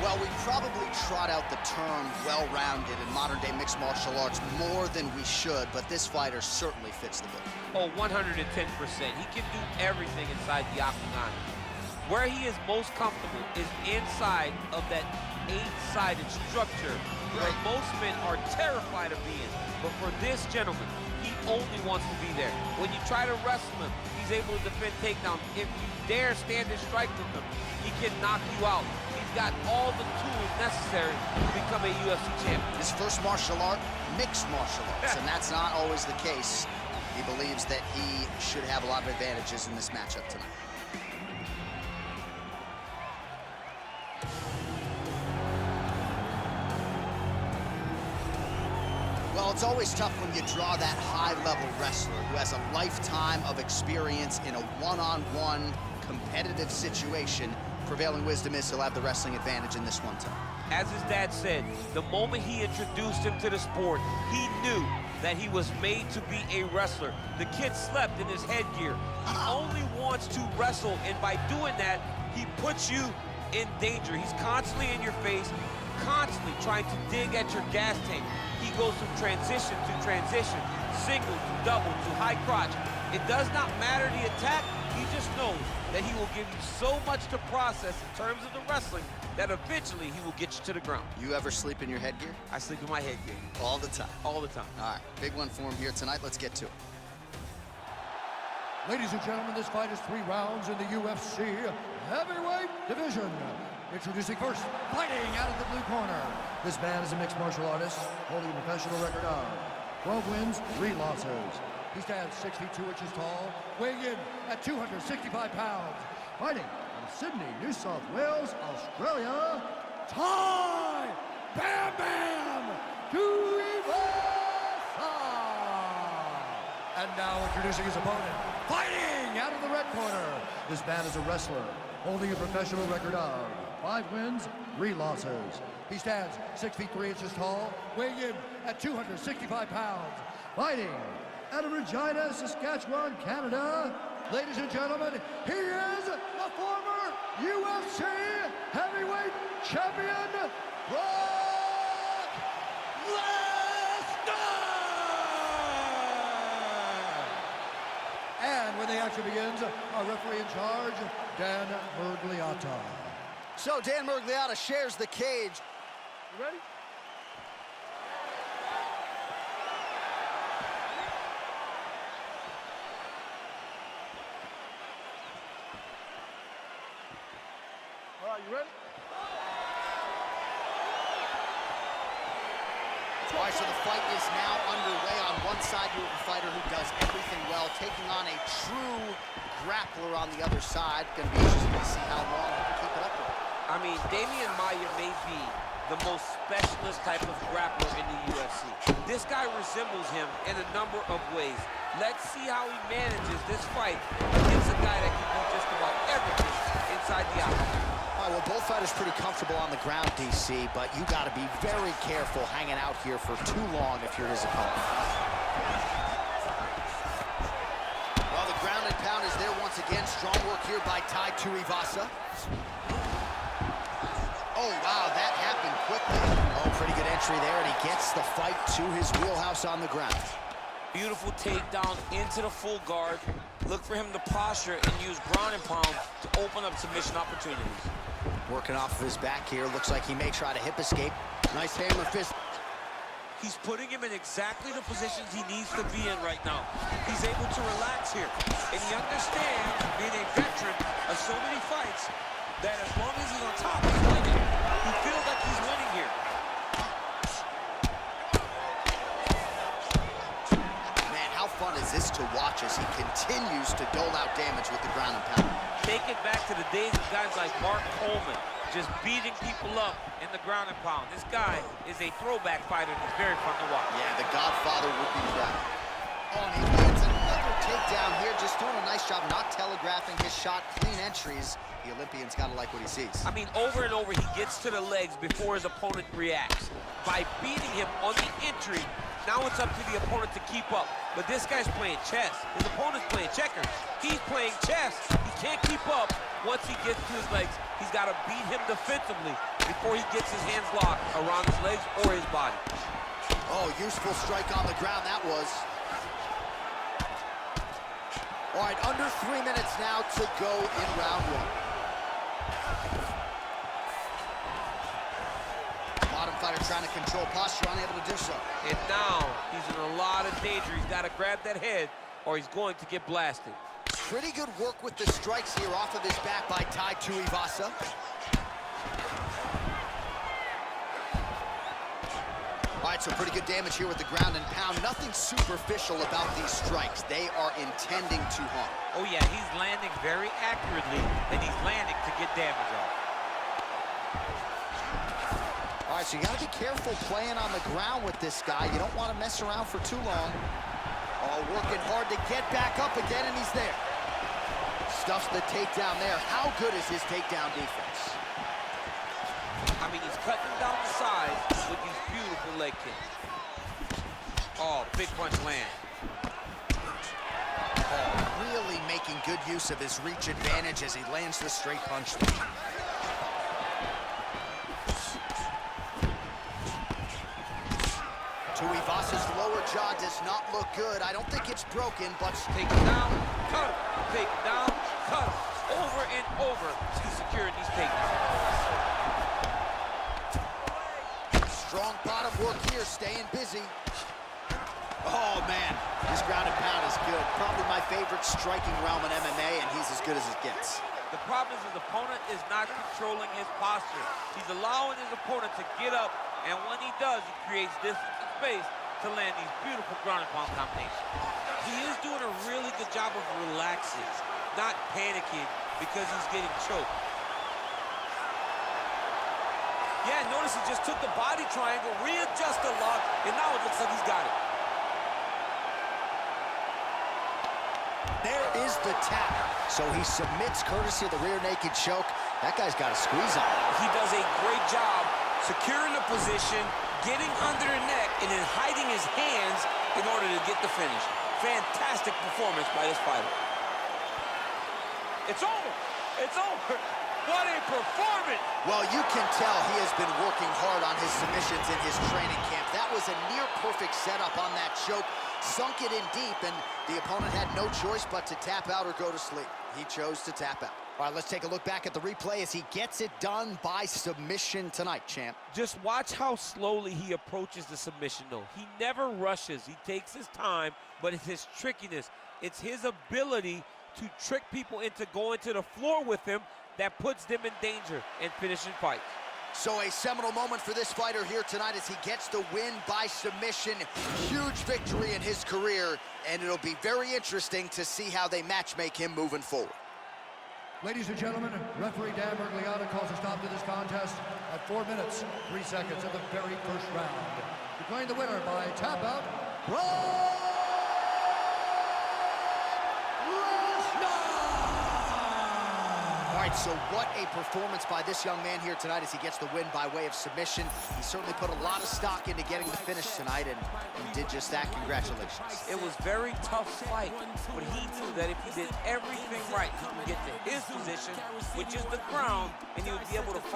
Well, we probably trot out the term well-rounded in modern-day mixed martial arts more than we should, but this fighter certainly fits the bill. Oh, 110%. He can do everything inside the octagon. Where he is most comfortable is inside of that 8-sided structure where most men are terrified of being. But for this gentleman, he only wants to be there. When you try to wrestle him, he's able to defend takedowns. If you dare stand and strike with him, he can knock you out. He's got all the tools necessary to become a UFC champion. His first martial art, mixed martial arts, and that's not always the case. He believes that he should have a lot of advantages in this matchup tonight. Well, it's always tough when you draw that high-level wrestler who has a lifetime of experience in a one-on-one competitive situation. Prevailing wisdom is he'll have the wrestling advantage in this one tonight. As his dad said, the moment he introduced him to the sport, he knew that he was made to be a wrestler. The kid slept in his headgear. He only wants to wrestle, and by doing that, he puts you in danger. He's constantly in your face, constantly trying to dig at your gas tank. He goes from transition to transition, single to double to high crotch. It does not matter the attack. He just knows that he will give you so much to process in terms of the wrestling that eventually he will get you to the ground. You ever sleep in your headgear? I sleep in my headgear. All the time? All the time. All right, big one for him here tonight. Let's get to it. Ladies and gentlemen, this fight is 3 rounds in the UFC heavyweight division. Introducing first, fighting out of the blue corner. This man is a mixed martial artist, holding a professional record of 12 wins, 3 losses. He stands 6 feet 2 inches tall, weighing in at 265 pounds. Fighting from Sydney, New South Wales, Australia, Ty Bam Bam Tuivasa. And now introducing his opponent, fighting out of the red corner. This man is a wrestler, holding a professional record of 5 wins, 3 losses. He stands 6 feet 3 inches tall, weighing in at 265 pounds. Fighting out of Regina, Saskatchewan, Canada. Ladies and gentlemen, he is the former UFC heavyweight champion, Brock Lesnar! And when the action begins, our referee in charge, Dan Murgliata. So Dan Murgliata shares the cage. You ready? All right, you ready? All right, so the fight is now underway. On one side, you have a fighter who does everything well, taking on a true grappler on the other side. Going to be interesting to see how long he can keep it up with. I mean, Damian Maia may be the most specialist type of grappler in the UFC. This guy resembles him in a number of ways. Let's see how he manages this fight against a guy that can do just about everything inside the octagon. All right, well, both fighters pretty comfortable on the ground, DC, but you got to be very careful hanging out here for too long if you're his opponent. Well, the ground and pound is there once again. Strong work here by Tai Tuivasa. Oh, wow, that happened quickly. Oh, pretty good entry there, and he gets the fight to his wheelhouse on the ground. Beautiful takedown into the full guard. Look for him to posture and use ground and pound to open up submission opportunities. Working off of his back here. Looks like he may try to hip escape. Nice hammer fist. He's putting him in exactly the positions he needs to be in right now. He's able to relax here. And he understands, being a veteran of so many fights, that as long as he's on top, he's winning. He feels like he's winning here. Man, how fun is this to watch as he continues to dole out damage with the ground and pound. Take it back to the days of guys like Mark Coleman, just beating people up in the ground and pound. This guy is a throwback fighter and it's very fun to watch. Yeah, the Godfather would be proud. Oh, and he lands another takedown here, just doing a nice job not telegraphing his shot. Clean entries. The Olympian's got to like what he sees. I mean, over and over, he gets to the legs before his opponent reacts. By beating him on the entry, now it's up to the opponent to keep up. But this guy's playing chess. His opponent's playing checkers. He's playing chess. He can't keep up once he gets to his legs. He's got to beat him defensively before he gets his hands locked around his legs or his body. Oh, useful strike on the ground that was. All right, under 3 minutes now to go in round one. Bottom fighter trying to control posture, unable to do so. And now he's in a lot of danger. He's got to grab that head or he's going to get blasted. Pretty good work with the strikes here off of his back by Tai Tuivasa. All right, so pretty good damage here with the ground and pound. Nothing superficial about these strikes. They are intending to harm. Oh yeah, he's landing very accurately and he's landing to get damage off. All right, so you gotta be careful playing on the ground with this guy. You don't want to mess around for too long. Oh, working hard to get back up again, and he's there. Stuffs the takedown there. How good is his takedown defense? I mean, he's cutting down the sides with these beautiful leg kicks. Oh, big punch land. Oh, really making good use of his reach advantage as he lands the straight punch. Tuivasa's lower jaw does not look good. I don't think it's broken, but... Take it down, cut him. Take it down, cut him. Over and over, he's securing these takedowns. Strong bottom work here, staying busy. Oh, man, this ground and pound is good. Probably my favorite striking realm in MMA, and he's as good as it gets. The problem is his opponent is not controlling his posture. He's allowing his opponent to get up, and when he does, he creates distance and space to land these beautiful ground and pound combinations. He is doing a really good job of relaxing, not panicking because he's getting choked. Yeah, notice he just took the body triangle, readjust the lock, and now it looks like he's got it. There is the tap. So he submits courtesy of the rear naked choke. That guy's got a squeeze on. He does a great job securing the position, getting under the neck, and then hiding his hands in order to get the finish. Fantastic performance by this fighter. It's over. It's over. What a performance! Well, you can tell he has been working hard on his submissions in his training camp. That was a near-perfect setup on that choke. Sunk it in deep, and the opponent had no choice but to tap out or go to sleep. He chose to tap out. All right, let's take a look back at the replay as he gets it done by submission tonight, champ. Just watch how slowly he approaches the submission, though. He never rushes. He takes his time, but it's his trickiness. It's his ability to trick people into going to the floor with him that puts them in danger and finishing fights. So a seminal moment for this fighter here tonight as he gets the win by submission. Huge victory in his career, and it'll be very interesting to see how they match-make him moving forward. Ladies and gentlemen, referee Dan Bergliata calls a stop to this contest at 4 minutes, 3 seconds of the very first round. Declaring the winner by tap out, All right, so what a performance by this young man here tonight as he gets the win by way of submission. He certainly put a lot of stock into getting the finish tonight, and he did just that. Congratulations. It was very tough fight, but he knew that if he did everything right, he could get to his position, which is the ground, and he would be able to find